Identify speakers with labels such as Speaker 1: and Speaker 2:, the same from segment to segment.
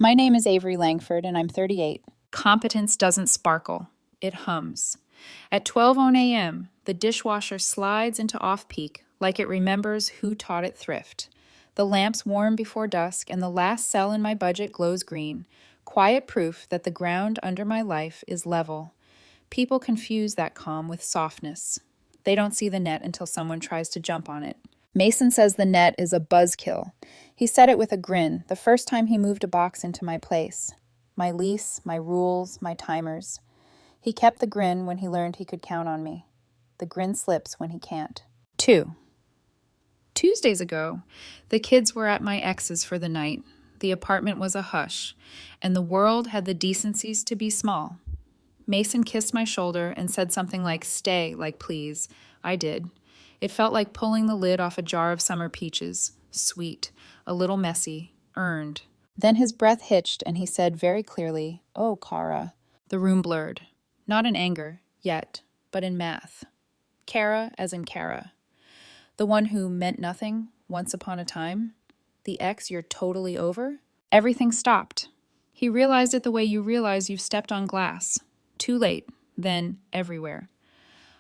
Speaker 1: My name is Avery Langford, and I'm 38. Competence doesn't sparkle, it hums. At 12:00 a.m., the dishwasher slides into off-peak like it remembers who taught it thrift. The lamps warm before dusk, and the last cell in my budget glows green, quiet proof that the ground under my life is level. People confuse that calm with softness. They don't see the net until someone tries to jump on it. Mason says the net is a buzzkill. He said it with a grin the first time he moved a box into my place. My lease, my rules, my timers. He kept the grin when he learned he could count on me. The grin slips when he can't. 2. Tuesdays ago, the kids were at my ex's for the night. The apartment was a hush, and the world had the decencies to be small. Mason kissed my shoulder and said something like, "Stay, like please." I did. It felt like pulling the lid off a jar of summer peaches. Sweet, a little messy, earned. Then his breath hitched and he said very clearly, "Oh, Kara." The room blurred. Not in anger, yet, but in math. Kara as in Kara. The one who meant nothing once upon a time. The ex you're totally over. Everything stopped. He realized it the way you realize you've stepped on glass. Too late, then everywhere.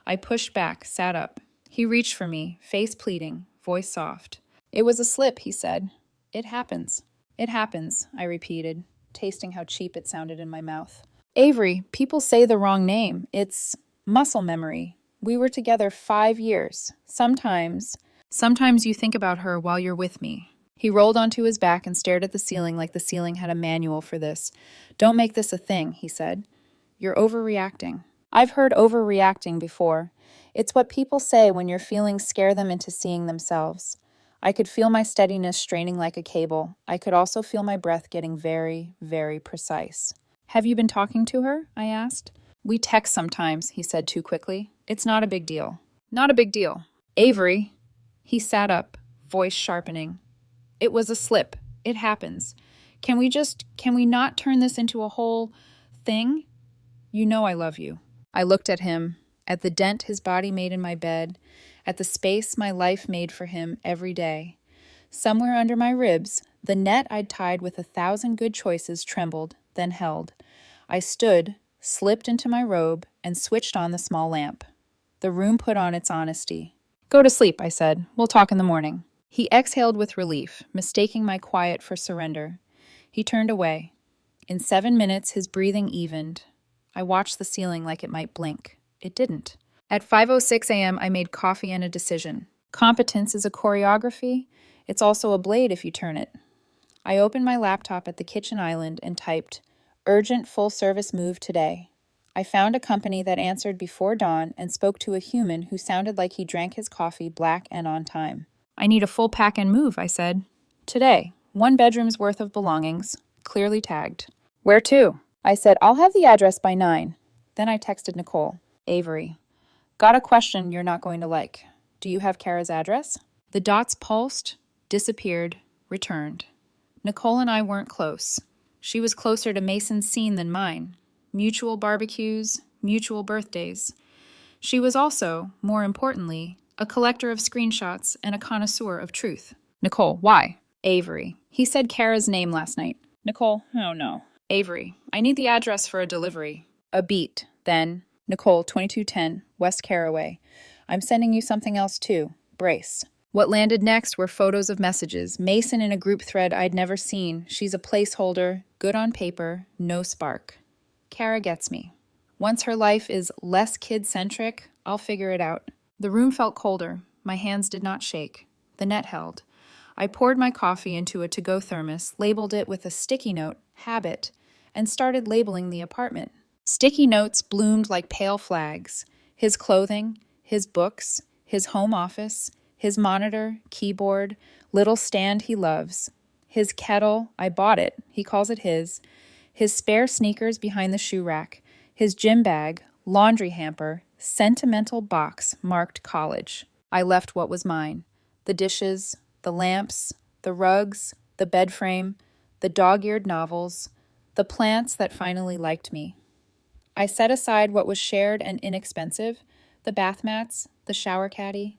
Speaker 1: I pushed back, sat up. He reached for me, face pleading, voice soft. "It was a slip," he said. "It happens." "It happens," I repeated, tasting how cheap it sounded in my mouth. "Avery, people say the wrong name. It's muscle memory. We were together 5 years. Sometimes you think about her while you're with me." He rolled onto his back and stared at the ceiling like the ceiling had a manual for this. "Don't make this a thing," he said. "You're overreacting." I've heard overreacting before. It's what people say when your feelings scare them into seeing themselves. I could feel my steadiness straining like a cable. I could also feel my breath getting very, very precise. "Have you been talking to her?" I asked. "We text sometimes," he said too quickly. "It's not a big deal." "Not a big deal." "Avery." He sat up, voice sharpening. "It was a slip. It happens. Can we not turn this into a whole thing? You know I love you." I looked at him, at the dent his body made in my bed, at the space my life made for him every day. Somewhere under my ribs, the net I'd tied with 1,000 good choices trembled, then held. I stood, slipped into my robe, and switched on the small lamp. The room put on its honesty. "Go to sleep," I said. "We'll talk in the morning." He exhaled with relief, mistaking my quiet for surrender. He turned away. In 7 minutes, his breathing evened. I watched the ceiling like it might blink. It didn't. At 5:06 a.m., I made coffee and a decision. Competence is a choreography. It's also a blade if you turn it. I opened my laptop at the kitchen island and typed, "Urgent full-service move today." I found a company that answered before dawn and spoke to a human who sounded like he drank his coffee black and on time. "I need a full pack and move," I said. "Today. 1 bedroom's worth of belongings, clearly tagged." "Where to?" I said, "I'll have the address by 9. Then I texted Nicole. "Avery. Got a question you're not going to like. Do you have Kara's address?" The dots pulsed, disappeared, returned. Nicole and I weren't close. She was closer to Mason's scene than mine. Mutual barbecues, mutual birthdays. She was also, more importantly, a collector of screenshots and a connoisseur of truth. "Nicole, why?" "Avery. He said Kara's name last night." "Nicole, oh no." "Avery, I need the address for a delivery." A beat, then, "Nicole, 2210, West Caraway. I'm sending you something else too. Brace." What landed next were photos of messages. Mason in a group thread I'd never seen. She's a placeholder, good on paper, no spark. Kara gets me. Once her life is less kid-centric, I'll figure it out. The room felt colder. My hands did not shake. The net held. I poured my coffee into a to-go thermos, labeled it with a sticky note, "Habit," and started labeling the apartment. Sticky notes bloomed like pale flags. His clothing, his books, his home office, his monitor, keyboard, little stand he loves. His kettle, I bought it, he calls it his spare sneakers behind the shoe rack, his gym bag, laundry hamper, sentimental box marked college. I left what was mine. The dishes, the lamps, the rugs, the bed frame, the dog-eared novels, the plants that finally liked me. I set aside what was shared and inexpensive, the bath mats, the shower caddy.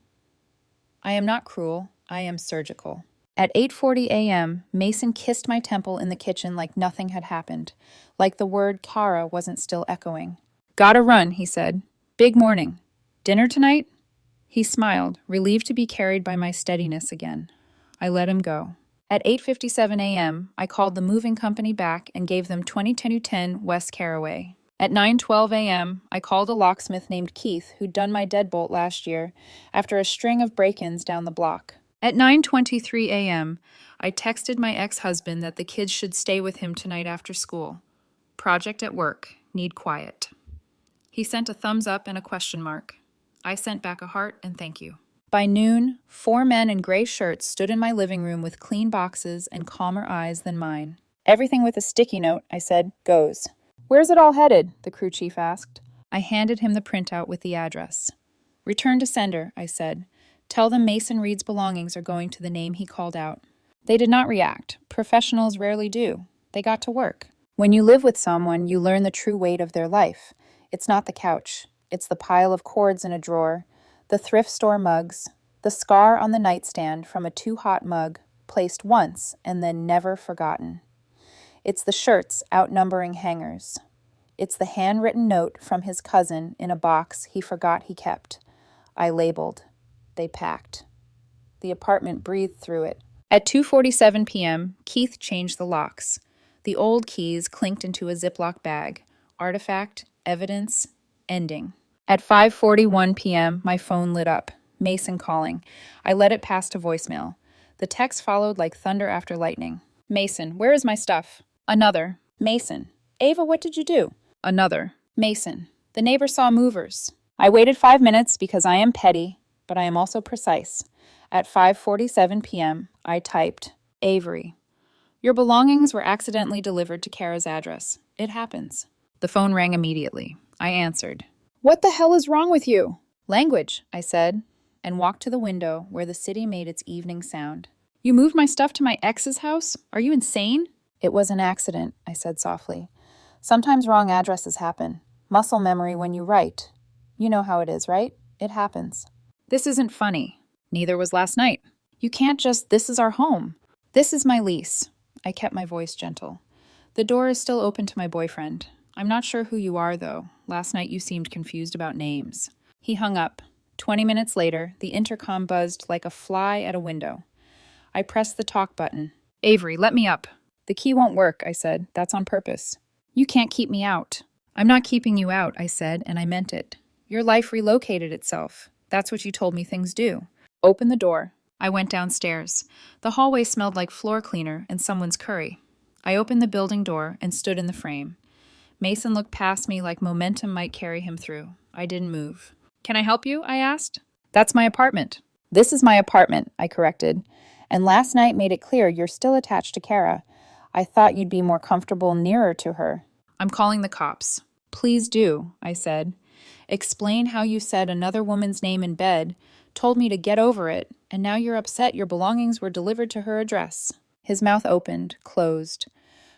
Speaker 1: I am not cruel, I am surgical. At 8:40 a.m., Mason kissed my temple in the kitchen like nothing had happened, like the word Kara wasn't still echoing. "Gotta run," he said. "Big morning. Dinner tonight?" He smiled, relieved to be carried by my steadiness again. I let him go. At 8:57 a.m., I called the moving company back and gave them 2210 West Caraway. At 9:12 a.m., I called a locksmith named Keith who'd done my deadbolt last year after a string of break-ins down the block. At 9:23 a.m., I texted my ex-husband that the kids should stay with him tonight after school. Project at work. Need quiet. He sent a thumbs up and a question mark. I sent back a heart and thank you. By noon, 4 men in gray shirts stood in my living room with clean boxes and calmer eyes than mine. "Everything with a sticky note," I said, "goes." "Where's it all headed?" the crew chief asked. I handed him the printout with the address. "Return to sender," I said. "Tell them Mason Reed's belongings are going to the name he called out." They did not react. Professionals rarely do. They got to work. When you live with someone, you learn the true weight of their life. It's not the couch. It's the pile of cords in a drawer, the thrift store mugs, the scar on the nightstand from a too-hot mug, placed once and then never forgotten. It's the shirts outnumbering hangers. It's the handwritten note from his cousin in a box he forgot he kept. I labeled. They packed. The apartment breathed through it. At 2:47 p.m., Keith changed the locks. The old keys clinked into a Ziploc bag. Artifact, evidence, ending. At 5:41 p.m., my phone lit up. Mason calling. I let it pass to voicemail. The text followed like thunder after lightning. "Mason, where is my stuff?" Another. "Mason. Ava, what did you do?" Another. "Mason. The neighbor saw movers." I waited 5 minutes because I am petty, but I am also precise. At 5:47 p.m., I typed, "Avery. Your belongings were accidentally delivered to Kara's address. It happens." The phone rang immediately. I answered. "What the hell is wrong with you?" "Language," I said, and walked to the window where the city made its evening sound. "You moved my stuff to my ex's house? Are you insane?" "It was an accident," I said softly. "Sometimes wrong addresses happen. Muscle memory when you write. You know how it is, right? It happens." "This isn't funny. Neither was last night. You can't just, this is our home. This is my lease." I kept my voice gentle. "The door is still open to my boyfriend. I'm not sure who you are, though. Last night you seemed confused about names." He hung up. 20 minutes later, the intercom buzzed like a fly at a window. I pressed the talk button. "Avery, let me up." "The key won't work," I said. "That's on purpose." "You can't keep me out." "I'm not keeping you out," I said, and I meant it. "Your life relocated itself. That's what you told me things do." "Open the door." I went downstairs. The hallway smelled like floor cleaner and someone's curry. I opened the building door and stood in the frame. Mason looked past me like momentum might carry him through. I didn't move. "Can I help you?" I asked. "That's my apartment." "This is my apartment," I corrected. "And last night made it clear you're still attached to Kara. I thought you'd be more comfortable nearer to her." "I'm calling the cops." "Please do," I said. "Explain how you said another woman's name in bed, told me to get over it, and now you're upset your belongings were delivered to her address." His mouth opened, closed.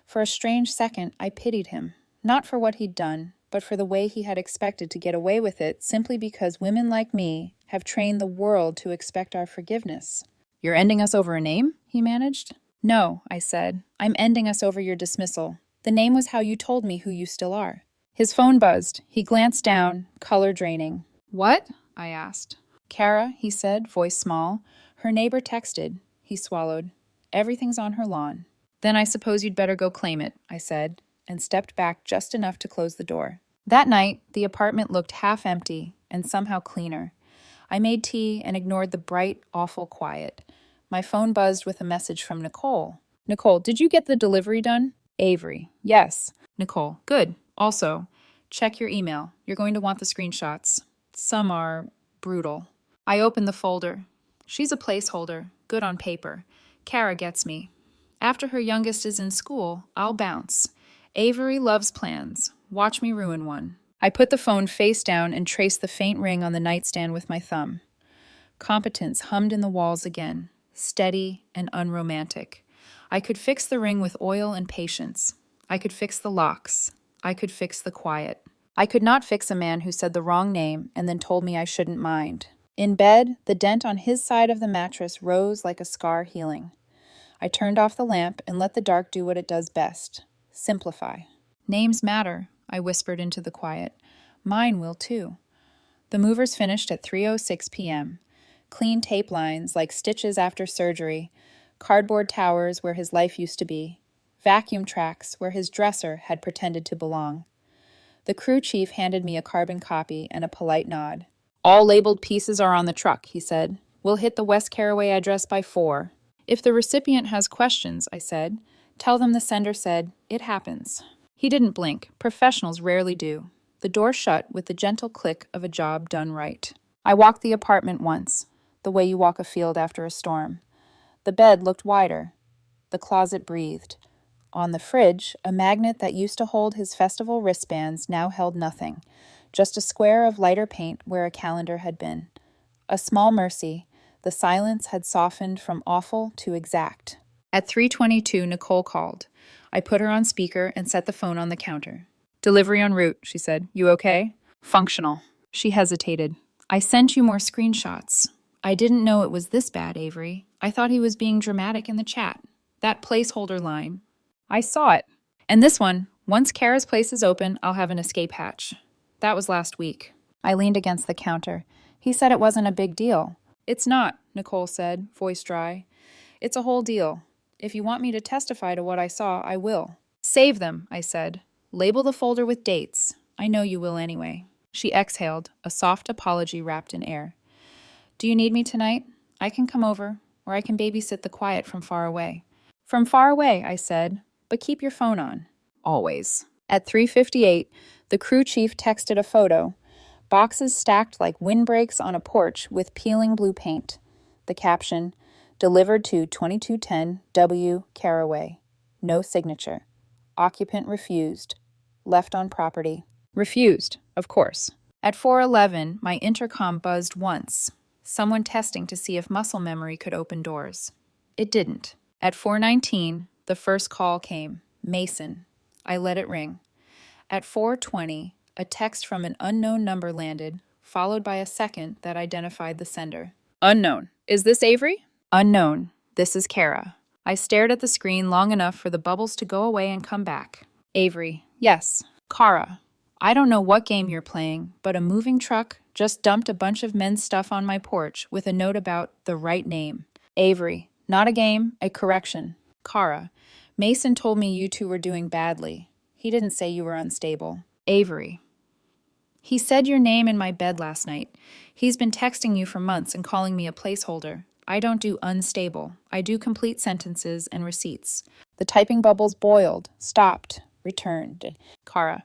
Speaker 1: For a strange second, I pitied him. Not for what he'd done, but for the way he had expected to get away with it simply because women like me have trained the world to expect our forgiveness. "You're ending us over a name?" he managed. "No," I said. "I'm ending us over your dismissal. The name was how you told me who you still are." His phone buzzed. He glanced down, color draining. "What?" I asked. "Kara," he said, voice small. "Her neighbor texted." He swallowed. "Everything's on her lawn." "Then I suppose you'd better go claim it," I said, and stepped back just enough to close the door. That night, the apartment looked half empty and somehow cleaner. I made tea and ignored the bright, awful quiet. My phone buzzed with a message from Nicole. "Nicole, did you get the delivery done?" "Avery, yes." "Nicole, good. Also, check your email. You're going to want the screenshots. Some are brutal." I opened the folder. She's a placeholder, good on paper. Kara gets me. After her youngest is in school, I'll bounce. Avery loves plans. Watch me ruin one. I put the phone face down and traced the faint ring on the nightstand with my thumb. Competence hummed in the walls again, steady and unromantic. I could fix the ring with oil and patience. I could fix the locks. I could fix the quiet. I could not fix a man who said the wrong name and then told me I shouldn't mind. In bed, the dent on his side of the mattress rose like a scar healing. I turned off the lamp and let the dark do what it does best: simplify. Names matter, I whispered into the quiet. Mine will too. The movers finished at 3:06 p.m. Clean tape lines like stitches after surgery, cardboard towers where his life used to be, vacuum tracks where his dresser had pretended to belong. The crew chief handed me a carbon copy and a polite nod. All labeled pieces are on the truck, he said. We'll hit the West Caraway address by 4. If the recipient has questions, I said, tell them the sender said, it happens. He didn't blink. Professionals rarely do. The door shut with the gentle click of a job done right. I walked the apartment once, the way you walk a field after a storm. The bed looked wider. The closet breathed. On the fridge, a magnet that used to hold his festival wristbands now held nothing, just a square of lighter paint where a calendar had been. A small mercy, the silence had softened from awful to exact. At 3:22, Nicole called. I put her on speaker and set the phone on the counter. Delivery en route, she said. You okay? Functional. She hesitated. I sent you more screenshots. I didn't know it was this bad, Avery. I thought he was being dramatic in the chat. That placeholder line. I saw it. And this one, once Kara's place is open, I'll have an escape hatch. That was last week. I leaned against the counter. He said it wasn't a big deal. It's not, Nicole said, voice dry. It's a whole deal. If you want me to testify to what I saw, I will. Save them, I said. Label the folder with dates. I know you will anyway. She exhaled, a soft apology wrapped in air. Do you need me tonight? I can come over, or I can babysit the quiet from far away. From far away, I said, but keep your phone on. Always. At 3:58, the crew chief texted a photo. Boxes stacked like windbreaks on a porch with peeling blue paint. The caption, delivered to 2210 W. Caraway. No signature. Occupant refused. Left on property. Refused, of course. At 4:11, my intercom buzzed once. Someone testing to see if muscle memory could open doors. It didn't. At 4:19, the first call came. Mason. I let it ring. At 4:20, a text from an unknown number landed, followed by a second that identified the sender. Unknown. Is this Avery? Unknown. This is Kara. I stared at the screen long enough for the bubbles to go away and come back. Avery. Yes. Kara. I don't know what game you're playing, but a moving truck just dumped a bunch of men's stuff on my porch with a note about the right name. Avery. Not a game, a correction. Kara. Mason told me you two were doing badly. He didn't say you were unstable. Avery. He said your name in my bed last night. He's been texting you for months and calling me a placeholder. I don't do unstable. I do complete sentences and receipts. The typing bubbles boiled, stopped, returned. Kara.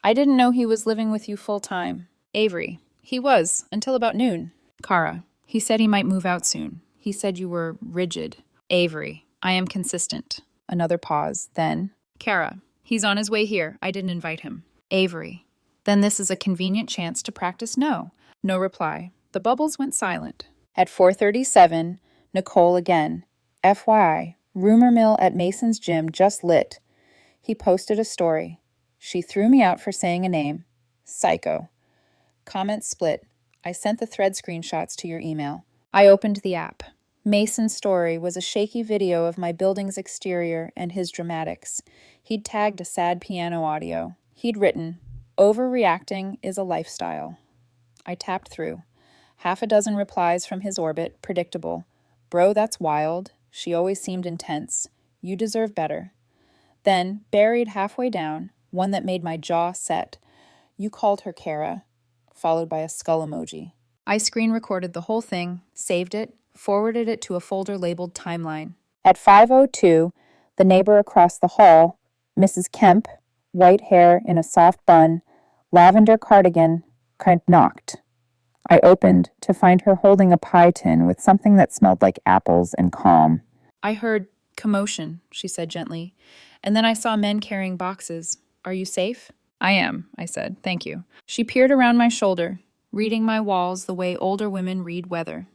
Speaker 1: I didn't know he was living with you full time. Avery. He was, until about noon. Kara. He said he might move out soon. He said you were rigid. Avery. I am consistent. Another pause. Then. Kara. He's on his way here. I didn't invite him. Avery. Then this is a convenient chance to practice no. No reply. The bubbles went silent. At 4:37, Nicole again. FYI, rumor mill at Mason's gym just lit. He posted a story. She threw me out for saying a name. Psycho. Comments split. I sent the thread screenshots to your email. I opened the app. Mason's story was a shaky video of my building's exterior and his dramatics. He'd tagged a sad piano audio. He'd written, overreacting is a lifestyle. I tapped through. Half a dozen replies from his orbit, predictable. Bro, that's wild. She always seemed intense. You deserve better. Then, buried halfway down, one that made my jaw set. You called her Kara, followed by a skull emoji. I screen recorded the whole thing, saved it, forwarded it to a folder labeled Timeline. At 5:02, the neighbor across the hall, Mrs. Kemp, white hair in a soft bun, lavender cardigan, knocked. I opened to find her holding a pie tin with something that smelled like apples and calm. I heard commotion, she said gently, and then I saw men carrying boxes. Are you safe? I am, I said. Thank you. She peered around my shoulder, reading my walls the way older women read weather.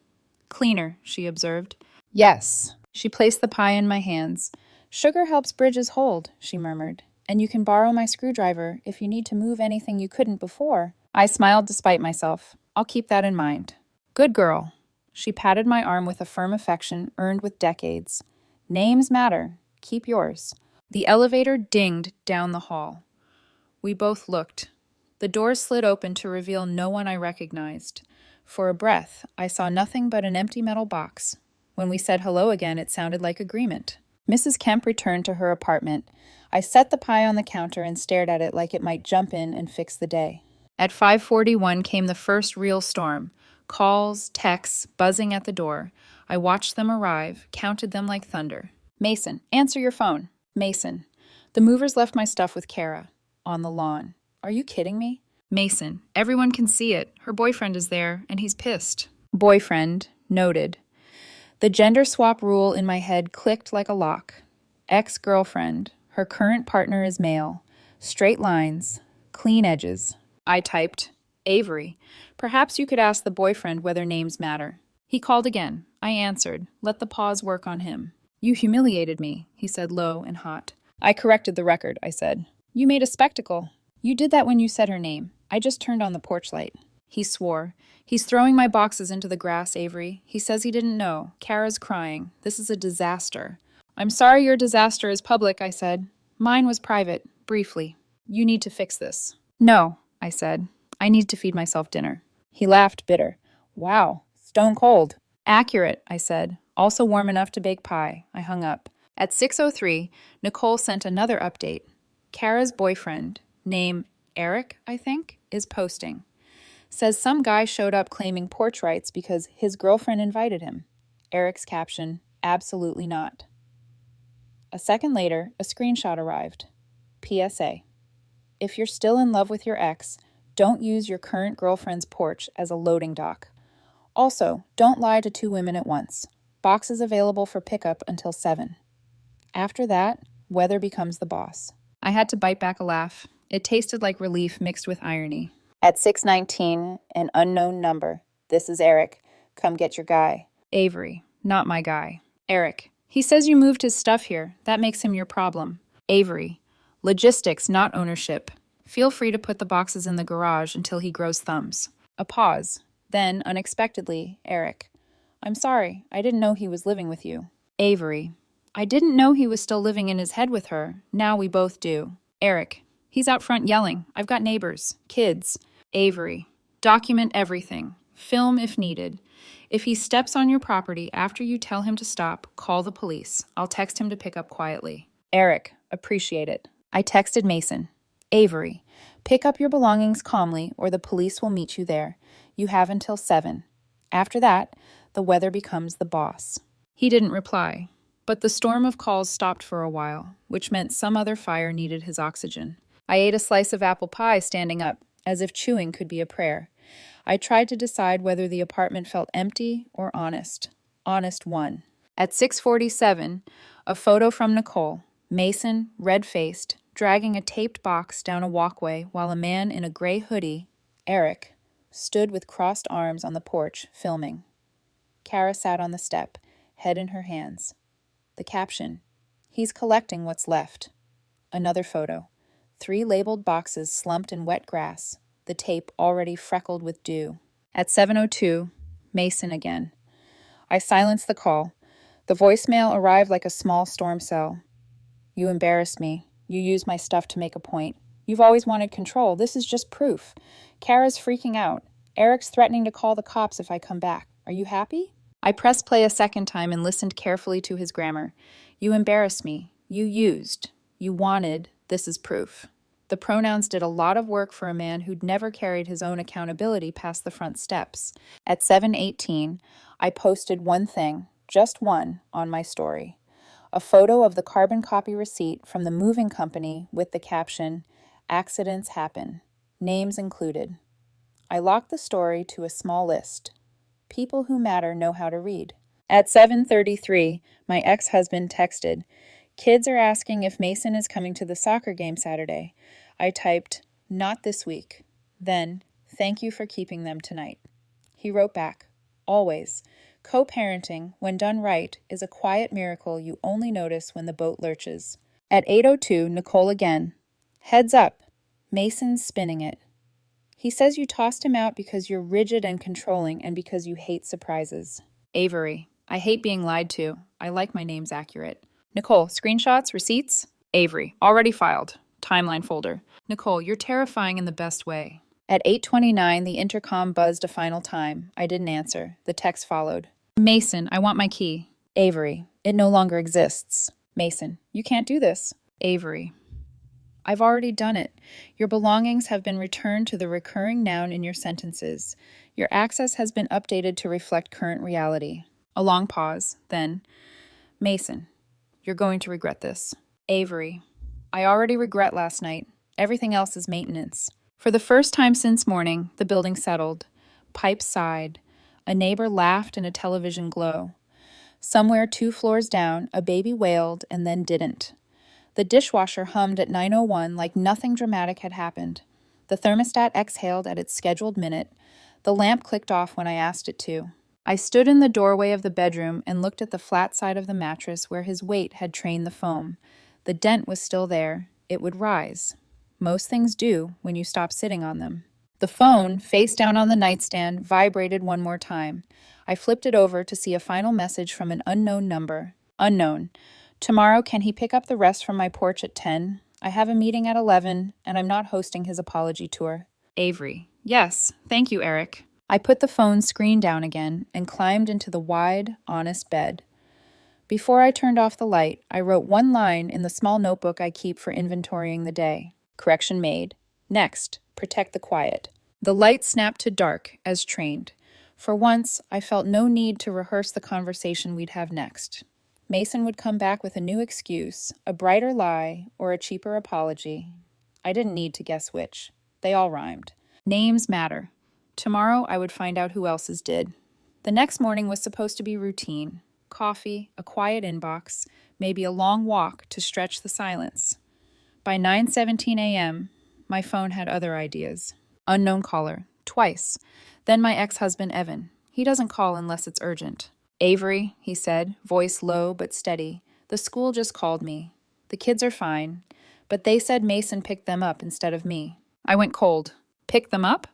Speaker 1: Cleaner, she observed. Yes. She placed the pie in my hands. Sugar helps bridges hold, she murmured, and you can borrow my screwdriver if you need to move anything you couldn't before. I smiled despite myself. I'll keep that in mind. Good girl. She patted my arm with a firm affection earned with decades. Names matter. Keep yours. The elevator dinged down the hall. We both looked. The door slid open to reveal no one I recognized. For a breath, I saw nothing but an empty metal box. When we said hello again, it sounded like agreement. Mrs. Kemp returned to her apartment. I set the pie on the counter and stared at it like it might jump in and fix the day. At 5:41 came the first real storm. Calls, texts, buzzing at the door. I watched them arrive, counted them like thunder. Mason, answer your phone. Mason, the movers left my stuff with Kara. On the lawn. Are you kidding me? Mason, everyone can see it. Her boyfriend is there, and he's pissed. Boyfriend, noted. The gender swap rule in my head clicked like a lock. Ex-girlfriend, her current partner is male. Straight lines, clean edges. I typed, Avery, perhaps you could ask the boyfriend whether names matter. He called again. I answered. Let the pause work on him. You humiliated me, he said low and hot. I corrected the record, I said. You made a spectacle. You did that when you said her name. I just turned on the porch light. He swore. He's throwing my boxes into the grass, Avery. He says he didn't know. Kara's crying. This is a disaster. I'm sorry your disaster is public, I said. Mine was private, briefly. You need to fix this. No, I said. I need to feed myself dinner. He laughed, bitter. Wow, stone cold. Accurate, I said. Also warm enough to bake pie. I hung up. At 6:03, Nicole sent another update. Kara's boyfriend, name Eric, I think, is posting. Says some guy showed up claiming porch rights because his girlfriend invited him. Eric's caption, absolutely not. A second later, a screenshot arrived. PSA. If you're still in love with your ex, don't use your current girlfriend's porch as a loading dock. Also, don't lie to two women at once. Boxes available for pickup until 7. After that, weather becomes the boss. I had to bite back a laugh. It tasted like relief mixed with irony. At 6:19, an unknown number. This is Eric. Come get your guy. Avery. Not my guy. Eric. He says you moved his stuff here. That makes him your problem. Avery. Logistics, not ownership. Feel free to put the boxes in the garage until he grows thumbs. A pause. Then, unexpectedly, Eric. I'm sorry. I didn't know he was living with you. Avery. I didn't know he was still living in his head with her. Now we both do. Eric. He's out front yelling. I've got neighbors. Kids. Avery. Document everything. Film if needed. If he steps on your property after you tell him to stop, call the police. I'll text him to pick up quietly. Eric. Appreciate it. I texted Mason. Avery. Pick up your belongings calmly or the police will meet you there. You have until 7. After that, the weather becomes the boss. He didn't reply, but the storm of calls stopped for a while, which meant some other fire needed his oxygen. I ate a slice of apple pie standing up, as if chewing could be a prayer. I tried to decide whether the apartment felt empty or honest. Honest won. At 6:47, a photo from Nicole, Mason, red-faced, dragging a taped box down a walkway while a man in a gray hoodie, Eric, stood with crossed arms on the porch, filming. Kara sat on the step, head in her hands. The caption, he's collecting what's left. Another photo, 3 labeled boxes slumped in wet grass, the tape already freckled with dew. At 7:02, Mason again. I silenced the call. The voicemail arrived like a small storm cell. You embarrassed me. You used my stuff to make a point. You've always wanted control. This is just proof. Kara's freaking out. Eric's threatening to call the cops if I come back. Are you happy? I pressed play a second time and listened carefully to his grammar. You embarrassed me. You used. You wanted. This is proof. The pronouns did a lot of work for a man who'd never carried his own accountability past the front steps. At 7:18, I posted one thing, just one, on my story. A photo of the carbon copy receipt from the moving company with the caption, Accidents happen. Names included. I locked the story to a small list. People who matter know how to read. At 7:33, my ex-husband texted, Kids are asking if Mason is coming to the soccer game Saturday. I typed, not this week. Then, thank you for keeping them tonight. He wrote back, always. Co-parenting, when done right, is a quiet miracle you only notice when the boat lurches. At 8:02, Nicole again. Heads up. Mason's spinning it. He says you tossed him out because you're rigid and controlling and because you hate surprises. Avery. I hate being lied to. I like my names accurate. Nicole, screenshots, receipts? Avery, already filed. Timeline folder. Nicole, you're terrifying in the best way. At 8:29, the intercom buzzed a final time. I didn't answer. The text followed. Mason, I want my key. Avery, it no longer exists. Mason, you can't do this. Avery, I've already done it. Your belongings have been returned to the recurring noun in your sentences. Your access has been updated to reflect current reality. A long pause, then, Mason, you're going to regret this. Avery, I already regret last night. Everything else is maintenance. For the first time since morning, the building settled. Pipes sighed. A neighbor laughed in a television glow. Somewhere 2 floors down, a baby wailed and then didn't. The dishwasher hummed at 9:01 like nothing dramatic had happened. The thermostat exhaled at its scheduled minute. The lamp clicked off when I asked it to. I stood in the doorway of the bedroom and looked at the flat side of the mattress where his weight had trained the foam. The dent was still there. It would rise. Most things do when you stop sitting on them. The phone, face down on the nightstand, vibrated one more time. I flipped it over to see a final message from an unknown number. Unknown. Tomorrow, can he pick up the rest from my porch at 10? I have a meeting at 11, and I'm not hosting his apology tour. Avery. Yes, thank you, Eric. I put the phone screen down again and climbed into the wide, honest bed. Before I turned off the light, I wrote one line in the small notebook I keep for inventorying the day. Correction made. Next, protect the quiet. The light snapped to dark, as trained. For once, I felt no need to rehearse the conversation we'd have next. Mason would come back with a new excuse, a brighter lie, or a cheaper apology. I didn't need to guess which. They all rhymed. Names matter. Tomorrow, I would find out who else's did. The next morning was supposed to be routine. Coffee, a quiet inbox, maybe a long walk to stretch the silence. By 9:17 a.m., my phone had other ideas. Unknown caller, twice. Then my ex-husband, Evan. He doesn't call unless it's urgent. Avery, he said, voice low but steady. The school just called me. The kids are fine, but they said Mason picked them up instead of me. I went cold. Pick them up?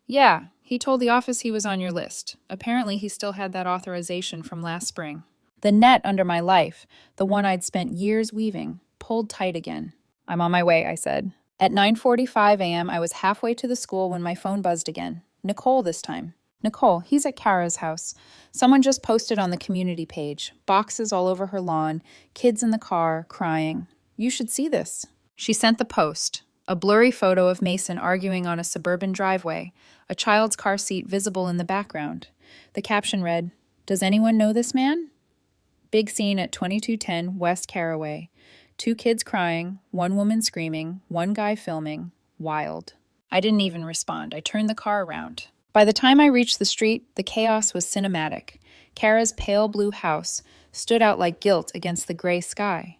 Speaker 1: Yeah, he told the office he was on your list. Apparently he still had that authorization from last spring. The net under my life, the one I'd spent years weaving, pulled tight again. I'm on my way, I said. At 9:45 a.m., I was halfway to the school when my phone buzzed again. Nicole this time. Nicole, he's at Kara's house. Someone just posted on the community page. Boxes all over her lawn, kids in the car, crying. You should see this. She sent the post. A blurry photo of Mason arguing on a suburban driveway, a child's car seat visible in the background. The caption read, Does anyone know this man? Big scene at 2210 West Caraway. 2 kids crying, 1 woman screaming, 1 guy filming. Wild. I didn't even respond. I turned the car around. By the time I reached the street, the chaos was cinematic. Kara's pale blue house stood out like guilt against the gray sky.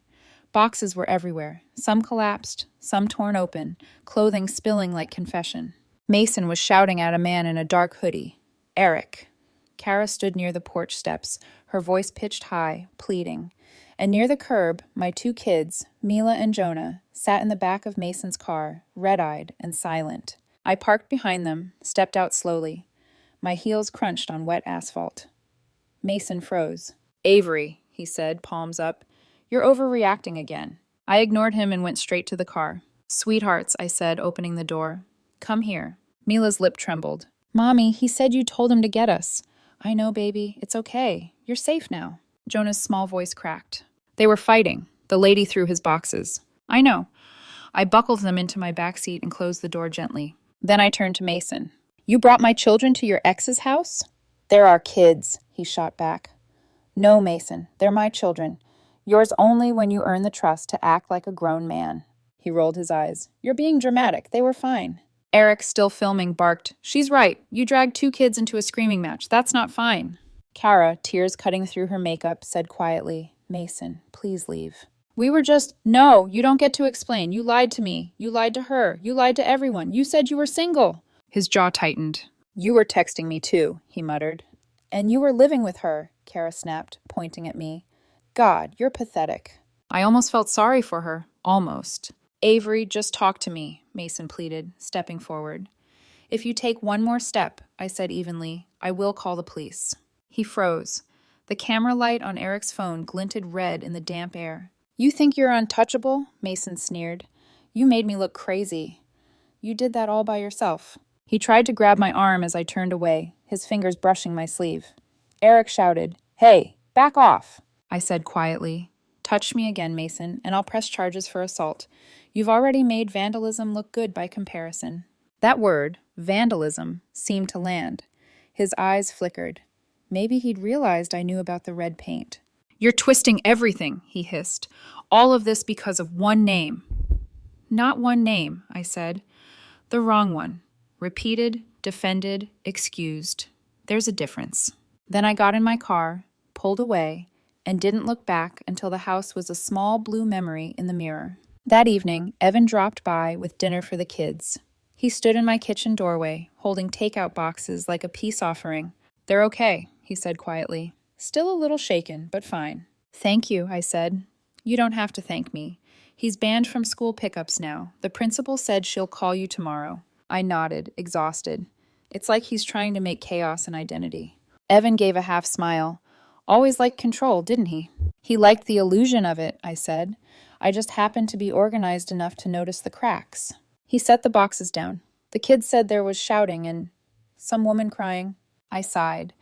Speaker 1: Boxes were everywhere. Some collapsed, some torn open, clothing spilling like confession. Mason was shouting at a man in a dark hoodie. Eric. Kara stood near the porch steps, her voice pitched high, pleading. And near the curb, my 2 kids, Mila and Jonah, sat in the back of Mason's car, red-eyed and silent. I parked behind them, stepped out slowly. My heels crunched on wet asphalt. Mason froze. Avery, he said, palms up. You're overreacting again. I ignored him and went straight to the car. Sweethearts, I said, opening the door. Come here. Mila's lip trembled. Mommy, he said you told him to get us. I know, baby. It's okay. You're safe now. Jonah's small voice cracked. They were fighting. The lady threw his boxes. I know. I buckled them into my backseat and closed the door gently. Then I turned to Mason. You brought my children to your ex's house? They're our kids, he shot back. No, Mason, they're my children. Yours only when you earn the trust to act like a grown man. He rolled his eyes. You're being dramatic. They were fine. Eric, still filming, barked. She's right. You dragged 2 kids into a screaming match. That's not fine. Kara, tears cutting through her makeup, said quietly, Mason, please leave. We were just... No, you don't get to explain. You lied to me. You lied to her. You lied to everyone. You said you were single. His jaw tightened. You were texting me too, he muttered. And you were living with her, Kara snapped, pointing at me. God, you're pathetic. I almost felt sorry for her. Almost. Avery, just talk to me, Mason pleaded, stepping forward. If you take one more step, I said evenly, I will call the police. He froze. The camera light on Eric's phone glinted red in the damp air. "You think you're untouchable?" Mason sneered. "You made me look crazy. You did that all by yourself." He tried to grab my arm as I turned away, his fingers brushing my sleeve. Eric shouted, "Hey, back off!" I said quietly, "Touch me again, Mason, and I'll press charges for assault. You've already made vandalism look good by comparison." That word, vandalism, seemed to land. His eyes flickered. Maybe he'd realized I knew about the red paint. "You're twisting everything," he hissed. "All of this because of one name." "Not one name," I said. "The wrong one. Repeated, defended, excused. There's a difference." Then I got in my car, pulled away, and didn't look back until the house was a small blue memory in the mirror. That evening, Evan dropped by with dinner for the kids. He stood in my kitchen doorway, holding takeout boxes like a peace offering. "They're okay," he said quietly. "Still a little shaken, but fine." "Thank you," I said. "You don't have to thank me. He's banned from school pickups now. The principal said she'll call you tomorrow." I nodded, exhausted. It's like he's trying to make chaos an identity. Evan gave a half smile. "Always liked control, didn't he?" "He liked the illusion of it," I said. "I just happened to be organized enough to notice the cracks." He set the boxes down. "The kids said there was shouting and some woman crying." I sighed.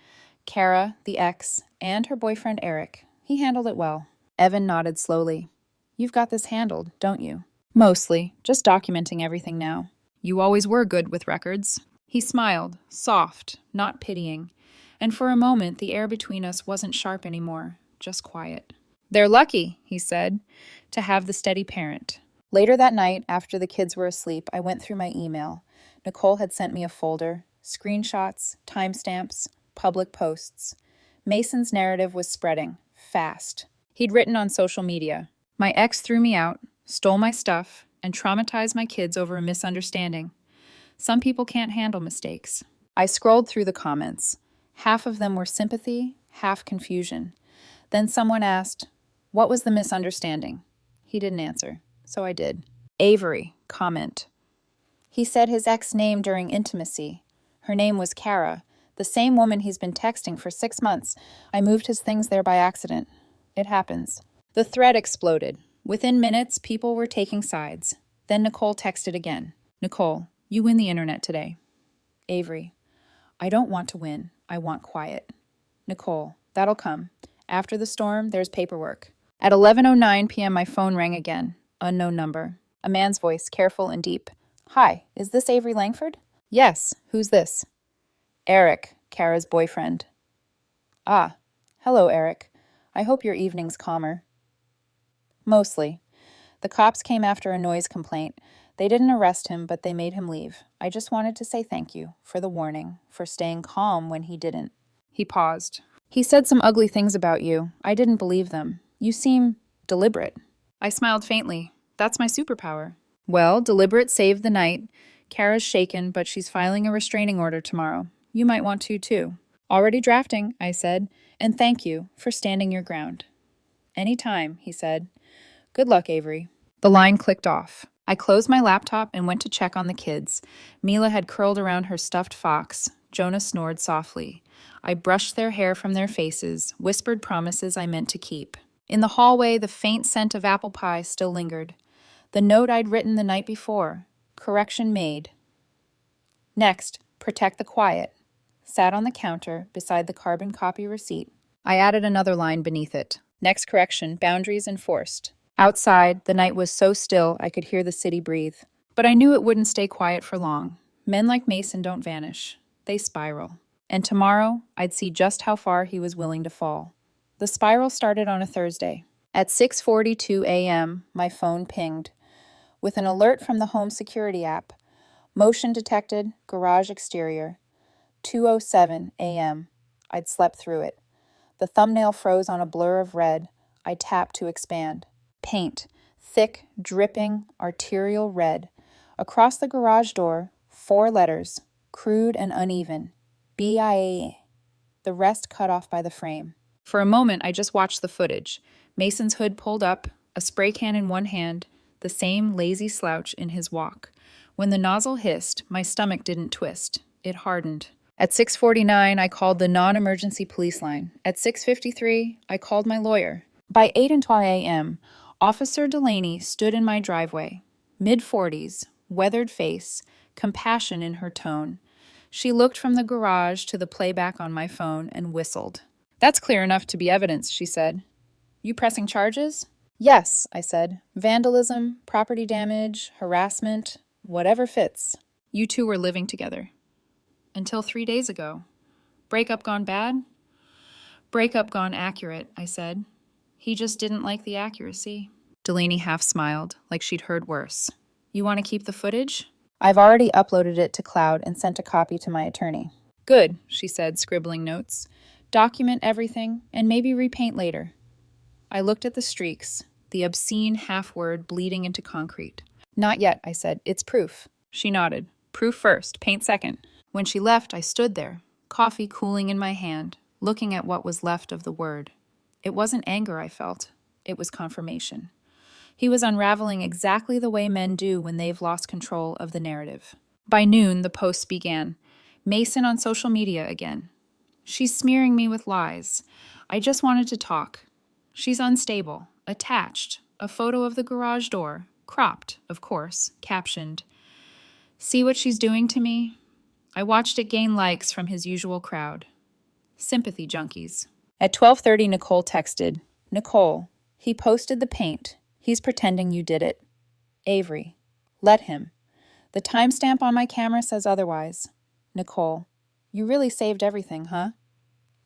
Speaker 1: Kara, the ex, and her boyfriend Eric. He handled it well. Evan nodded slowly. "You've got this handled, don't you?" "Mostly. Just documenting everything now." "You always were good with records." He smiled, soft, not pitying. And for a moment, the air between us wasn't sharp anymore, just quiet. "They're lucky," he said, "to have the steady parent." Later that night, after the kids were asleep, I went through my email. Nicole had sent me a folder, screenshots, timestamps, public posts. Mason's narrative was spreading, fast. He'd written on social media, "My ex threw me out, stole my stuff, and traumatized my kids over a misunderstanding. Some people can't handle mistakes." I scrolled through the comments. Half of them were sympathy, half confusion. Then someone asked, "What was the misunderstanding?" He didn't answer, so I did. Avery, comment. "He said his ex name during intimacy. Her name was Kara, the same woman he's been texting for 6 months. I moved his things there by accident. It happens." The thread exploded. Within minutes, people were taking sides. Then Nicole texted again. "Nicole, you win the internet today." Avery, "I don't want to win. I want quiet." Nicole, "That'll come. After the storm, there's paperwork." At 11:09 p.m., my phone rang again. Unknown number. A man's voice, careful and deep. "Hi, is this Avery Langford?" "Yes. Who's this?" "Eric, Kara's boyfriend." "Ah, hello, Eric. I hope your evening's calmer." "Mostly. The cops came after a noise complaint. They didn't arrest him, but they made him leave. I just wanted to say thank you for the warning, for staying calm when he didn't." He paused. "He said some ugly things about you. I didn't believe them. You seem deliberate." I smiled faintly. That's my superpower. "Well, deliberate saved the night. Kara's shaken, but she's filing a restraining order tomorrow. You might want to, too." "Already drafting," I said. "And thank you for standing your ground." "Any time," he said. "Good luck, Avery." The line clicked off. I closed my laptop and went to check on the kids. Mila had curled around her stuffed fox. Jonah snored softly. I brushed their hair from their faces, whispered promises I meant to keep. In the hallway, the faint scent of apple pie still lingered. The note I'd written the night before. Correction made. Next, protect the quiet. Sat on the counter beside the carbon copy receipt. I added another line beneath it. Next correction, boundaries enforced. Outside, the night was so still I could hear the city breathe. But I knew it wouldn't stay quiet for long. Men like Mason don't vanish. They spiral. And tomorrow, I'd see just how far he was willing to fall. The spiral started on a Thursday. At 6:42 a.m., my phone pinged. With an alert from the home security app. Motion detected, garage exterior. 2:07 a.m. I'd slept through it. The thumbnail froze on a blur of red. I tapped to expand. Paint. Thick, dripping, arterial red. Across the garage door, 4 letters, crude and uneven. BIA. The rest cut off by the frame. For a moment, I just watched the footage. Mason's hood pulled up, a spray can in one hand, the same lazy slouch in his walk. When the nozzle hissed, my stomach didn't twist. It hardened. At 6:49, I called the non-emergency police line. At 6:53, I called my lawyer. By 8:12 a.m., Officer Delaney stood in my driveway, mid-40s, weathered face, compassion in her tone. She looked from the garage to the playback on my phone and whistled. "That's clear enough to be evidence," she said. "You pressing charges?" "Yes," I said. "Vandalism, property damage, harassment, whatever fits." "You two were living together." "Until 3 days ago." "Breakup gone bad?" "Breakup gone accurate," I said. "He just didn't like the accuracy." Delaney half smiled, like she'd heard worse. "You want to keep the footage?" "I've already uploaded it to Cloud and sent a copy to my attorney." "Good," she said, scribbling notes. "Document everything, and maybe repaint later." I looked at the streaks, the obscene half-word bleeding into concrete. "Not yet," I said. "It's proof." She nodded. "Proof first, paint second." When she left, I stood there, coffee cooling in my hand, looking at what was left of the word. It wasn't anger I felt. It was confirmation. He was unraveling exactly the way men do when they've lost control of the narrative. By noon, the posts began. Mason on social media again. "She's smearing me with lies. I just wanted to talk. She's unstable, attached, a photo of the garage door, cropped, of course, captioned. See what she's doing to me?" I watched it gain likes from his usual crowd. Sympathy junkies. At 12:30, Nicole texted, "Nicole, he posted the paint. He's pretending you did it. Avery, let him. The timestamp on my camera says otherwise. Nicole, you really saved everything, huh?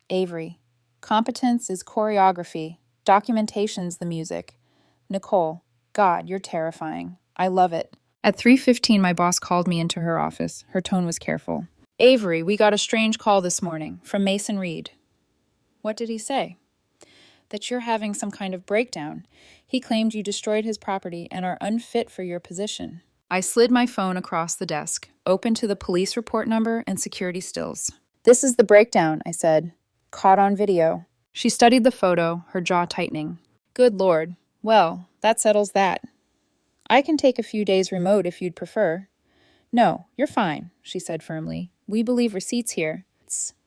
Speaker 1: Avery, competence is choreography. Documentation's the music. Nicole, God, you're terrifying. I love it." At 3:15, my boss called me into her office. Her tone was careful. "Avery, we got a strange call this morning from Mason Reed." "What did he say?" "That you're having some kind of breakdown. He claimed you destroyed his property and are unfit for your position." I slid my phone across the desk, open to the police report number and security stills. "This is the breakdown," I said. "Caught on video." She studied the photo, her jaw tightening. "Good Lord. Well, that settles that. I can take a few days remote if you'd prefer." "No, you're fine," she said firmly. "We believe receipts here."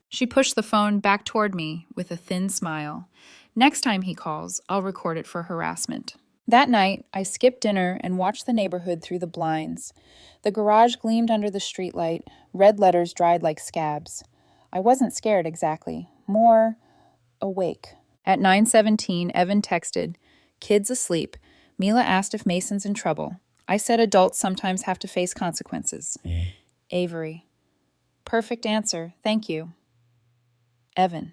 Speaker 1: She pushed the phone back toward me with a thin smile. "Next time he calls, I'll record it for harassment." That night, I skipped dinner and watched the neighborhood through the blinds. The garage gleamed under the streetlight, red letters dried like scabs. I wasn't scared exactly, more awake. At 9:17, Evan texted, "Kids asleep. Mila asked if Mason's in trouble. I said adults sometimes have to face consequences." Avery, "Perfect answer, thank you." Evan,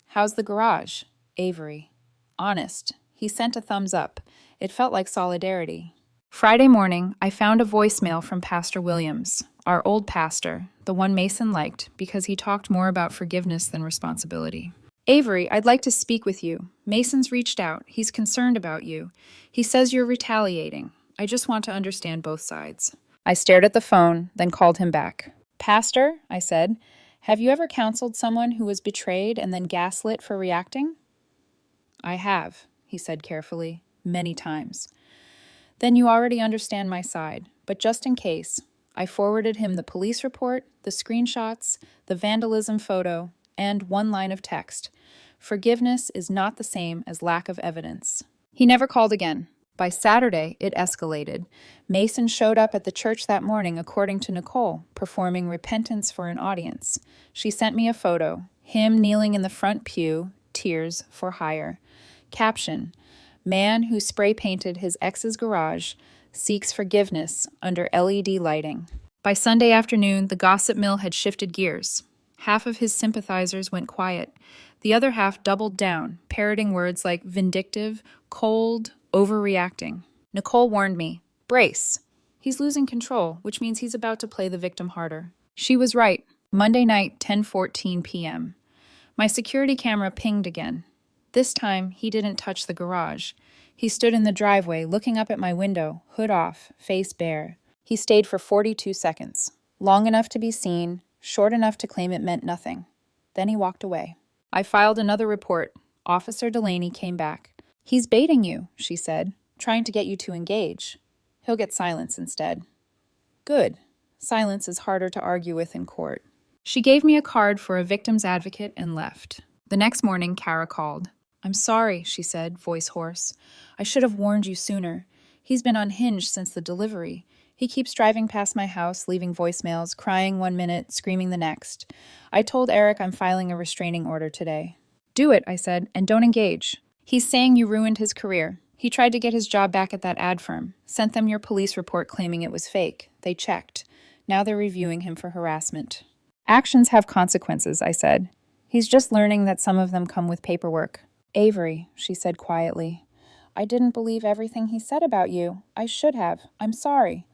Speaker 1: "How's the garage?" Avery, "Honest." He sent a thumbs up. It felt like solidarity. Friday morning, I found a voicemail from Pastor Williams, our old pastor, the one Mason liked because he talked more about forgiveness than responsibility. "Avery, I'd like to speak with you. Mason's reached out. He's concerned about you. He says you're retaliating. I just want to understand both sides." I stared at the phone, then called him back. "Pastor," I said, "have you ever counseled someone who was betrayed and then gaslit for reacting?" "I have," he said carefully, "many times." "Then you already understand my side, but just in case." I forwarded him the police report, the screenshots, the vandalism photo, and one line of text. Forgiveness is not the same as lack of evidence. He never called again. By Saturday, it escalated. Mason showed up at the church that morning, according to Nicole, performing repentance for an audience. She sent me a photo, him kneeling in the front pew, tears for hire. Caption, "Man who spray painted his ex's garage seeks forgiveness under LED lighting." By Sunday afternoon, the gossip mill had shifted gears. Half of his sympathizers went quiet. The other half doubled down, parroting words like vindictive, cold, overreacting. Nicole warned me, "Brace. He's losing control, which means he's about to play the victim harder." She was right. Monday night, 10:14 p.m. My security camera pinged again. This time, he didn't touch the garage. He stood in the driveway, looking up at my window, hood off, face bare. He stayed for 42 seconds. Long enough to be seen, short enough to claim it meant nothing. Then he walked away. I filed another report. Officer Delaney came back. "He's baiting you," she said, "trying to get you to engage. He'll get silence instead." Good. Silence is harder to argue with in court. She gave me a card for a victim's advocate and left. The next morning, Kara called. "I'm sorry," she said, voice hoarse. "I should have warned you sooner. He's been unhinged since the delivery. He keeps driving past my house, leaving voicemails, crying 1 minute, screaming the next. I told Eric I'm filing a restraining order today." "Do it," I said, "and don't engage. He's saying you ruined his career. He tried to get his job back at that ad firm. Sent them your police report claiming it was fake. They checked. Now they're reviewing him for harassment." "Actions have consequences," I said. "He's just learning that some of them come with paperwork." "Avery," she said quietly, "I didn't believe everything he said about you. I should have. I'm sorry."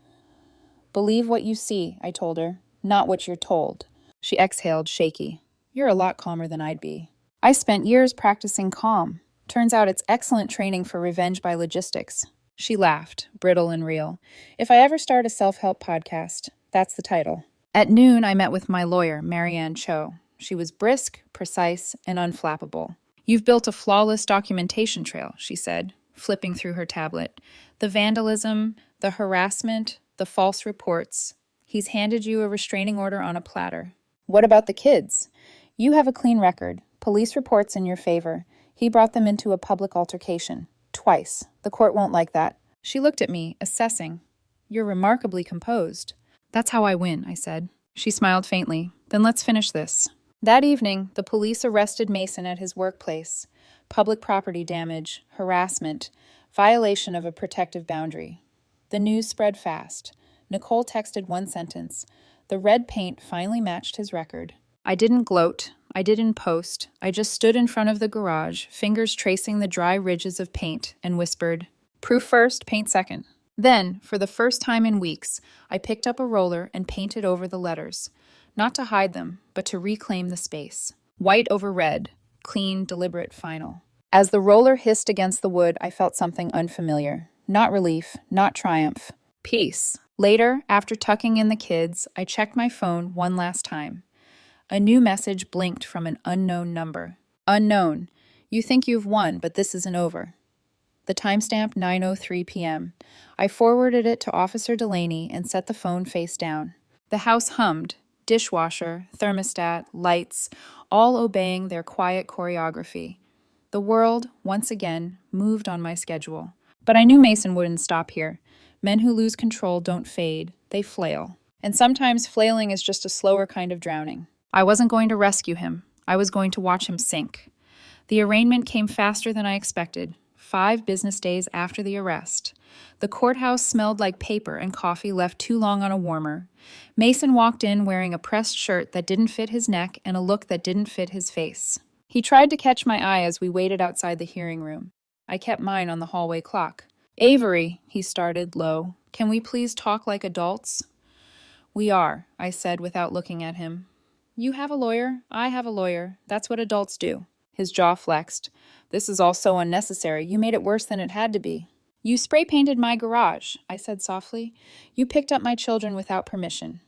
Speaker 1: "Believe what you see," I told her, "not what you're told." She exhaled, shaky. "You're a lot calmer than I'd be." "I spent years practicing calm. Turns out it's excellent training for revenge by logistics." She laughed, brittle and real. "If I ever start a self-help podcast, that's the title." At noon, I met with my lawyer, Marianne Cho. She was brisk, precise, and unflappable. "You've built a flawless documentation trail," she said, flipping through her tablet. "The vandalism, the harassment, the false reports. He's handed you a restraining order on a platter. What about the kids? You have a clean record. Police reports in your favor. He brought them into a public altercation. Twice. The court won't like that." She looked at me, assessing. "You're remarkably composed." "That's how I win," I said. She smiled faintly. "Then let's finish this." That evening, the police arrested Mason at his workplace. Public property damage, harassment, violation of a protective boundary. The news spread fast. Nicole texted one sentence. The red paint finally matched his record. I didn't gloat. I didn't post. I just stood in front of the garage, fingers tracing the dry ridges of paint, and whispered, "Proof first, paint second." Then, for the first time in weeks, I picked up a roller and painted over the letters. Not to hide them, but to reclaim the space. White over red. Clean, deliberate, final. As the roller hissed against the wood, I felt something unfamiliar. Not relief, not triumph. Peace. Later, after tucking in the kids, I checked my phone one last time. A new message blinked from an unknown number. "Unknown. You think you've won, but this isn't over." The timestamp 9:03 p.m. I forwarded it to Officer Delaney and set the phone face down. The house hummed. Dishwasher, thermostat, lights, all obeying their quiet choreography. The world, once again, moved on my schedule. But I knew Mason wouldn't stop here. Men who lose control don't fade, they flail. And sometimes flailing is just a slower kind of drowning. I wasn't going to rescue him. I was going to watch him sink. The arraignment came faster than I expected, 5 business days after the arrest. The courthouse smelled like paper and coffee left too long on a warmer. Mason walked in wearing a pressed shirt that didn't fit his neck and a look that didn't fit his face. He tried to catch my eye as we waited outside the hearing room. I kept mine on the hallway clock. "Avery," he started low, "can we please talk like adults?" "We are," I said without looking at him. "You have a lawyer, I have a lawyer. That's what adults do." His jaw flexed. "This is all so unnecessary. You made it worse than it had to be." "You spray-painted my garage," I said softly. "You picked up my children without permission.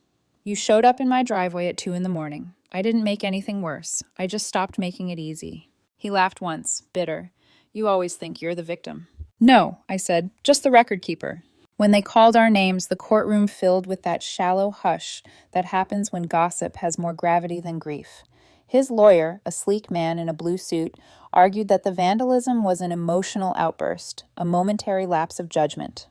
Speaker 1: You showed up in my driveway at 2 a.m. I didn't make anything worse. I just stopped making it easy." He laughed once, bitter. "You always think you're the victim." "No," I said, "just the record keeper." When they called our names, the courtroom filled with that shallow hush that happens when gossip has more gravity than grief. His lawyer, a sleek man in a blue suit, argued that the vandalism was an emotional outburst, a momentary lapse of judgment.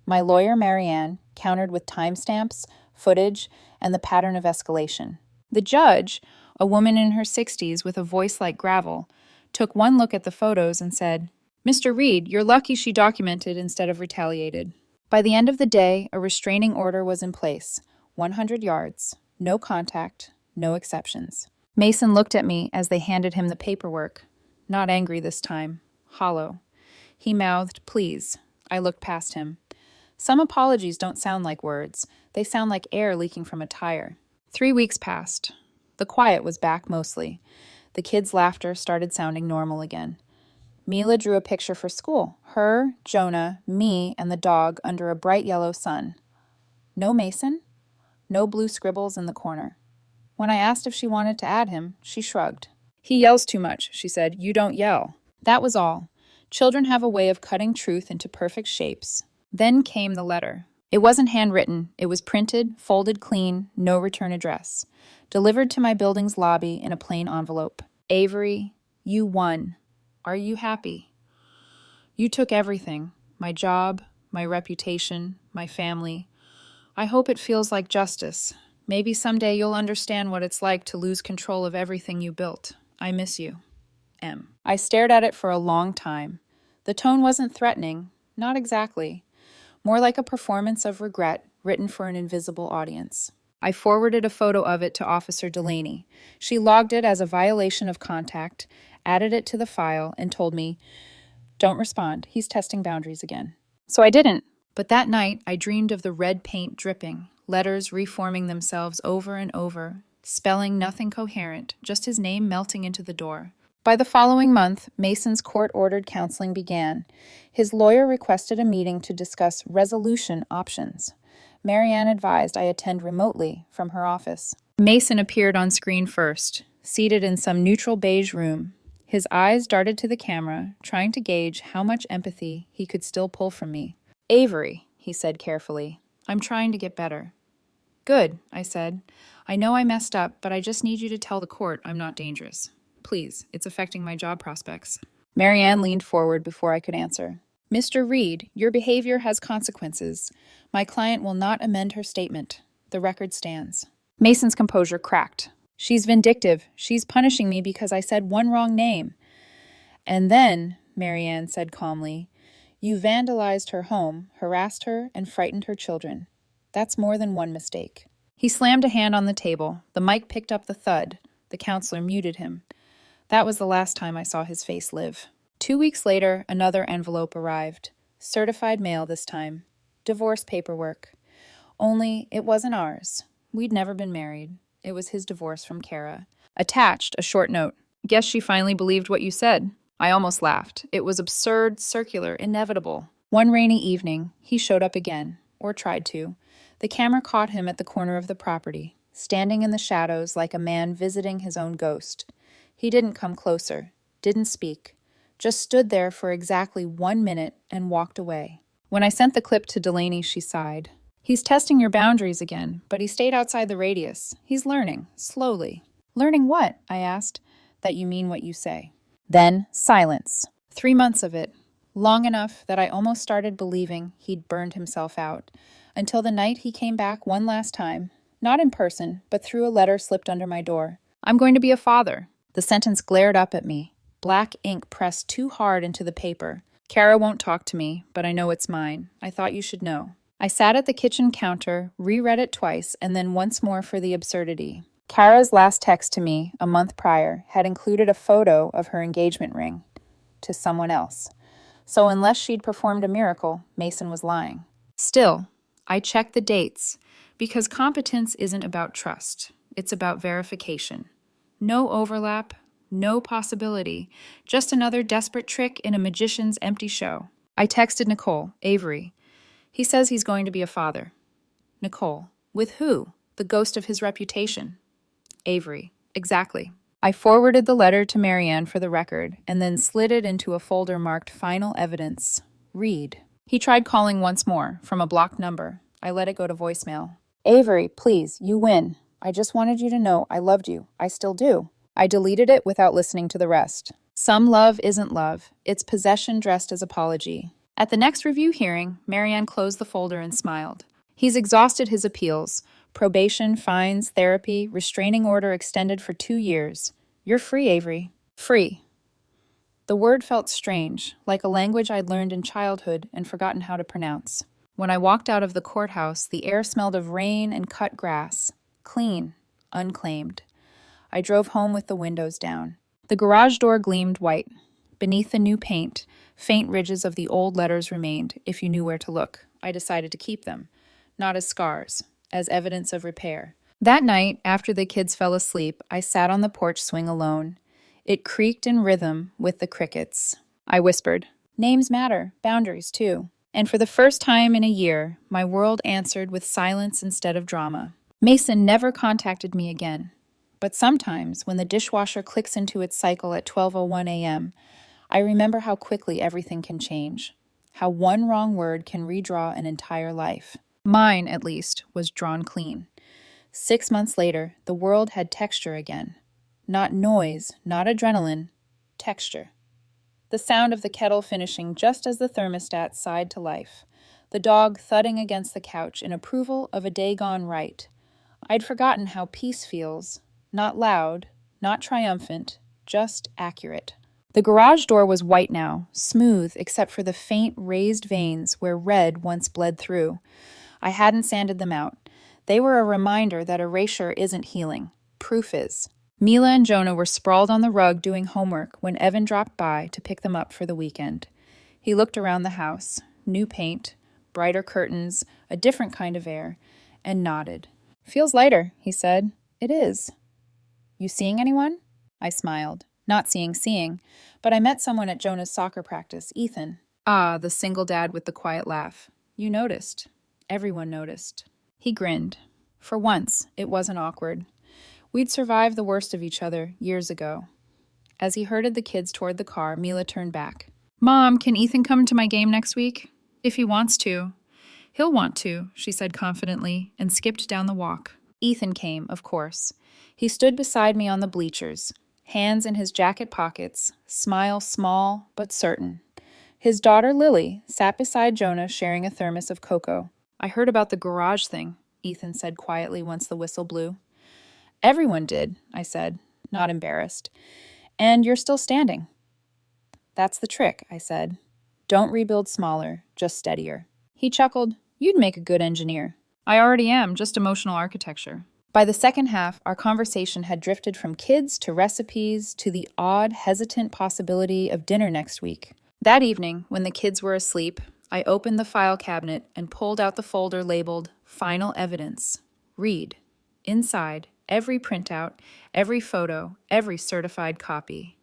Speaker 1: My lawyer, Marianne, countered with timestamps, footage, and the pattern of escalation. The judge, a woman in her 60s with a voice like gravel, took one look at the photos and said, "Mr. Reed, you're lucky she documented instead of retaliated." By the end of the day, a restraining order was in place, 100 yards, no contact, no exceptions. Mason looked at me as they handed him the paperwork. Not angry this time, hollow. He mouthed, "Please." I looked past him. Some apologies don't sound like words. They sound like air leaking from a tire. 3 weeks passed. The quiet was back mostly. The kids' laughter started sounding normal again. Mila drew a picture for school. Her, Jonah, me, and the dog under a bright yellow sun. No Mason? No blue scribbles in the corner. When I asked if she wanted to add him, she shrugged. "He yells too much," she said. "You don't yell." That was all. Children have a way of cutting truth into perfect shapes. Then came the letter. It wasn't handwritten. It was printed, folded clean, no return address. Delivered to my building's lobby in a plain envelope. Avery, you won. Are you happy? You took everything. My job, my reputation, my family. I hope it feels like justice. Maybe someday you'll understand what it's like to lose control of everything you built. I miss you. M. I stared at it for a long time. The tone wasn't threatening, not exactly. More like a performance of regret written for an invisible audience. I forwarded a photo of it to Officer Delaney. She logged it as a violation of contact, added it to the file, and told me, "Don't respond. He's testing boundaries again." So I didn't. But that night, I dreamed of the red paint dripping, letters reforming themselves over and over, spelling nothing coherent, just his name melting into the door. By the following month, Mason's court-ordered counseling began. His lawyer requested a meeting to discuss resolution options. Marianne advised I attend remotely from her office. Mason appeared on screen first, seated in some neutral beige room. His eyes darted to the camera, trying to gauge how much empathy he could still pull from me. "Avery," he said carefully, "I'm trying to get better." "Good," I said. "I know I messed up, but I just need you to tell the court I'm not dangerous. Please, it's affecting my job prospects." Marianne leaned forward before I could answer. "Mr. Reed, your behavior has consequences. My client will not amend her statement. The record stands." Mason's composure cracked. "She's vindictive. She's punishing me because I said one wrong name." "And then," Marianne said calmly, "you vandalized her home, harassed her, and frightened her children. That's more than one mistake." He slammed a hand on the table. The mic picked up the thud. The counselor muted him. That was the last time I saw his face live. 2 weeks later, another envelope arrived. Certified mail this time. Divorce paperwork. Only, it wasn't ours. We'd never been married. It was his divorce from Kara. Attached, a short note. "Guess she finally believed what you said." I almost laughed. It was absurd, circular, inevitable. One rainy evening, he showed up again, or tried to. The camera caught him at the corner of the property, standing in the shadows like a man visiting his own ghost. He didn't come closer, didn't speak, just stood there for exactly 1 minute and walked away. When I sent the clip to Delaney, she sighed. "He's testing your boundaries again, but he stayed outside the radius. He's learning, slowly." "Learning what?" I asked. "That you mean what you say." Then silence. 3 months of it. Long enough that I almost started believing he'd burned himself out, until the night he came back one last time, not in person, but through a letter slipped under my door. "I'm going to be a father." The sentence glared up at me, black ink pressed too hard into the paper. "Kara won't talk to me, but I know it's mine. I thought you should know." I sat at the kitchen counter, reread it twice, and then once more for the absurdity. Kara's last text to me, a month prior, had included a photo of her engagement ring to someone else. So unless she'd performed a miracle, Mason was lying. Still, I checked the dates, because competence isn't about trust. It's about verification. No overlap, no possibility, just another desperate trick in a magician's empty show. I texted Nicole, Avery. He says he's going to be a father. Nicole, with who? The ghost of his reputation. Avery, exactly. I forwarded the letter to Marianne for the record, and then slid it into a folder marked Final Evidence. Read. He tried calling once more, from a blocked number. I let it go to voicemail. "Avery, please, you win. I just wanted you to know I loved you. I still do." I deleted it without listening to the rest. Some love isn't love. It's possession dressed as apology. At the next review hearing, Marianne closed the folder and smiled. "He's exhausted his appeals. Probation, fines, therapy, restraining order extended for 2 years. You're free, Avery. Free." The word felt strange, like a language I'd learned in childhood and forgotten how to pronounce. When I walked out of the courthouse, the air smelled of rain and cut grass. Clean, unclaimed. I drove home with the windows down. The garage door gleamed white. Beneath the new paint, faint ridges of the old letters remained, if you knew where to look. I decided to keep them, not as scars, as evidence of repair. That night, after the kids fell asleep, I sat on the porch swing alone. It creaked in rhythm with the crickets. I whispered, "Names matter, boundaries too." And for the first time in a year, my world answered with silence instead of drama. Mason never contacted me again. But sometimes, when the dishwasher clicks into its cycle at 12:01 a.m., I remember how quickly everything can change, how one wrong word can redraw an entire life. Mine, at least, was drawn clean. 6 months later, the world had texture again. Not noise, not adrenaline, texture. The sound of the kettle finishing just as the thermostat sighed to life. The dog thudding against the couch in approval of a day gone right. I'd forgotten how peace feels. Not loud, not triumphant, just accurate. The garage door was white now, smooth except for the faint raised veins where red once bled through. I hadn't sanded them out. They were a reminder that erasure isn't healing. Proof is. Mila and Jonah were sprawled on the rug doing homework when Evan dropped by to pick them up for the weekend. He looked around the house. New paint, brighter curtains, a different kind of air, and nodded. "Feels lighter," he said. "It is." "You seeing anyone?" I smiled. Not seeing, but I met someone at Jonah's soccer practice, Ethan. Ah, the single dad with the quiet laugh. "You noticed." Everyone noticed. He grinned. For once, it wasn't awkward. We'd survived the worst of each other years ago. As he herded the kids toward the car, Mila turned back. "Mom, can Ethan come to my game next week?" "If he wants to." "He'll want to," she said confidently, and skipped down the walk. Ethan came, of course. He stood beside me on the bleachers, hands in his jacket pockets, smile small but certain. His daughter, Lily, sat beside Jonah sharing a thermos of cocoa. "I heard about the garage thing," Ethan said quietly once the whistle blew. "Everyone did," I said, not embarrassed. "And you're still standing." "That's the trick," I said. "Don't rebuild smaller, just steadier." He chuckled. "You'd make a good engineer." "I already am, just emotional architecture." By the second half, our conversation had drifted from kids to recipes to the odd, hesitant possibility of dinner next week. That evening, when the kids were asleep, I opened the file cabinet and pulled out the folder labeled Final Evidence. Read. Inside, every printout, every photo, every certified copy.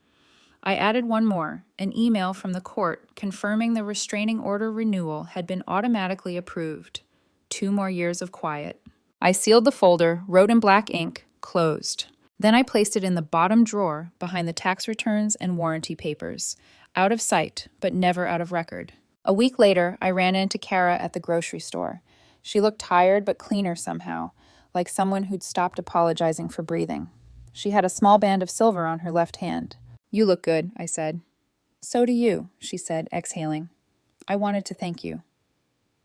Speaker 1: I added one more, an email from the court confirming the restraining order renewal had been automatically approved. 2 more years of quiet. I sealed the folder, wrote in black ink, closed. Then I placed it in the bottom drawer behind the tax returns and warranty papers. Out of sight, but never out of record. A week later, I ran into Kara at the grocery store. She looked tired but cleaner somehow, like someone who'd stopped apologizing for breathing. She had a small band of silver on her left hand. "You look good," I said. "So do you," she said, exhaling. "I wanted to thank you."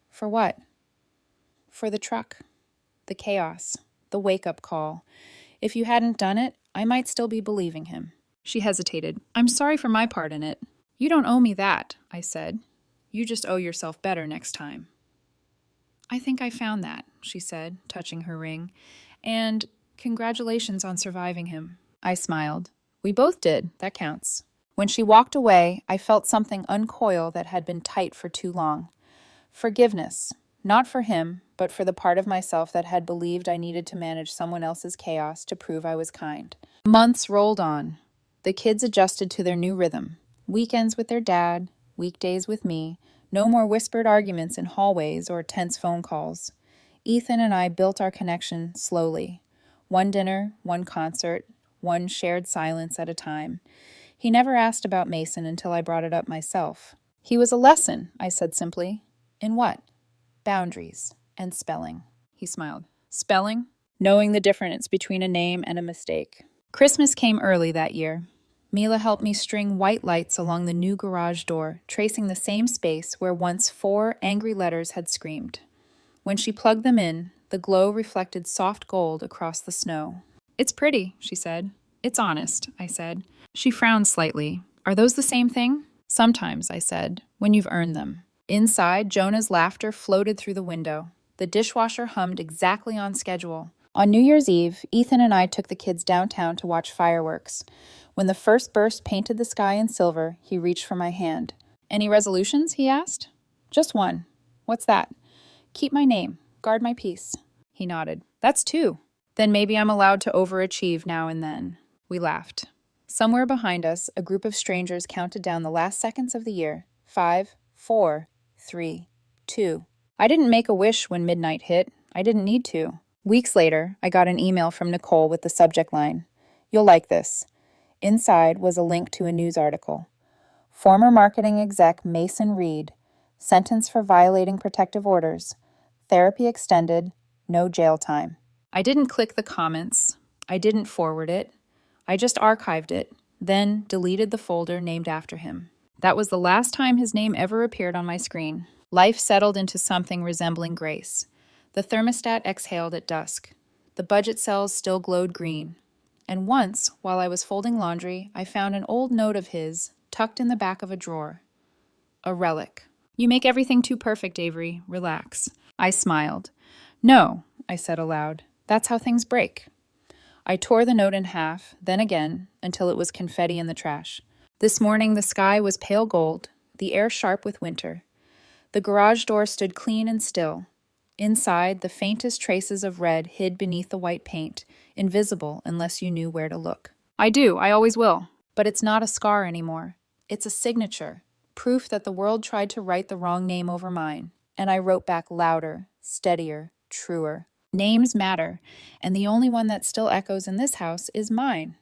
Speaker 1: "For what?" "For the truck. The chaos. The wake-up call. If you hadn't done it, I might still be believing him." She hesitated. "I'm sorry for my part in it." "You don't owe me that," I said. "You just owe yourself better next time." "I think I found that," she said, touching her ring. "And congratulations on surviving him." I smiled. "We both did. That counts." When she walked away, I felt something uncoil that had been tight for too long. Forgiveness. Not for him, but for the part of myself that had believed I needed to manage someone else's chaos to prove I was kind. Months rolled on. The kids adjusted to their new rhythm. Weekends with their dad, weekdays with me, no more whispered arguments in hallways or tense phone calls. Ethan and I built our connection slowly. One dinner, one concert, one shared silence at a time. He never asked about Mason until I brought it up myself. "He was a lesson," I said simply. "In what?" "Boundaries and spelling." He smiled. "Spelling?" "Knowing the difference between a name and a mistake." Christmas came early that year. Mila helped me string white lights along the new garage door, tracing the same space where once 4 angry letters had screamed. When she plugged them in, the glow reflected soft gold across the snow. "It's pretty," she said. "It's honest," I said. She frowned slightly. "Are those the same thing?" "Sometimes," I said, "when you've earned them." Inside, Jonah's laughter floated through the window. The dishwasher hummed exactly on schedule. On New Year's Eve, Ethan and I took the kids downtown to watch fireworks. When the first burst painted the sky in silver, he reached for my hand. "Any resolutions?" he asked. "Just one." "What's that?" "Keep my name. Guard my peace." He nodded. "That's 2. Then maybe I'm allowed to overachieve now and then." We laughed. Somewhere behind us, a group of strangers counted down the last seconds of the year. 5, 4, 3, 2. I didn't make a wish when midnight hit. I didn't need to. Weeks later, I got an email from Nicole with the subject line, "You'll like this." Inside was a link to a news article. Former marketing exec Mason Reed, sentenced for violating protective orders, Therapy extended, no jail time. I didn't click the comments. I didn't forward it. I just archived it, then deleted the folder named after him. That was the last time his name ever appeared on my screen. Life settled into something resembling grace. The thermostat exhaled at dusk. The budget cells still glowed green. And once, while I was folding laundry, I found an old note of his tucked in the back of a drawer. A relic. You make everything too perfect, Avery. Relax. I smiled. No, I said aloud. That's how things break. I tore the note in half, then again, until it was confetti in the trash. This morning the sky was pale gold, the air sharp with winter. The garage door stood clean and still. Inside, the faintest traces of red hid beneath the white paint, invisible unless you knew where to look. I always will. But it's not a scar anymore. It's a signature, proof that the world tried to write the wrong name over mine. And I wrote back louder, steadier, truer. Names matter, and the only one that still echoes in this house is mine.